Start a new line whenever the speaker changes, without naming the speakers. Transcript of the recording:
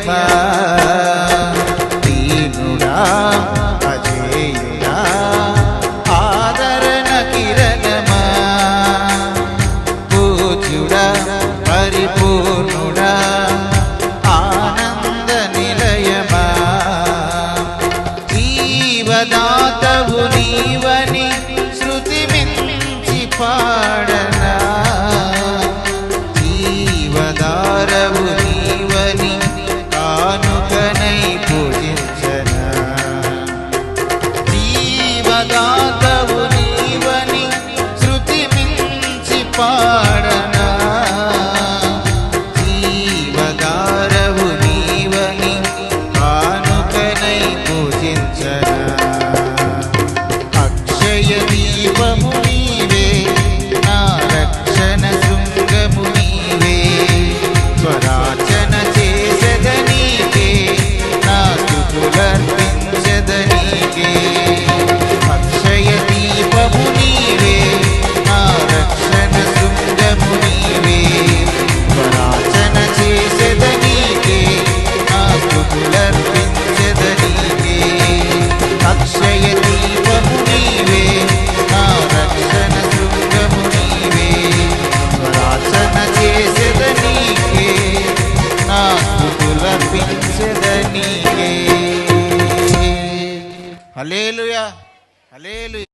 నిలయమా దీనుడా అజేయుడా ఆదరణ కిరణమా పూజ్యుడా పరిపూర్ణుడా ఆనంద నిలయమా జీవదాతవు నీవని శృతి మించి పాడనా జీవదారవు నీవని కానుకనై పూజించనా జీవదాతవు నీవని శృతి మించి పాడనా జీవదారవు నీవని కానుకనై పూజించనా అక్షయ దీపము నీవే నా రక్షణ శృంగము నీవే స్వరాచన చేసెద నీకే నా స్తుతులర్పించెద నీకే అక్షయ దీపము నీవే నా రక్షణ శృంగము నీవే స్వరాచన చేసెద నీకే నా స్తుతులర్పించెద నీకే అక్షయ దీపము నీవే నా రక్షణ శృంగము నీవే స్వరాచన చేసెద నీకే నా స్తుతులర్పించెద నీకే హల్లెలూయా హల్లెలూయా.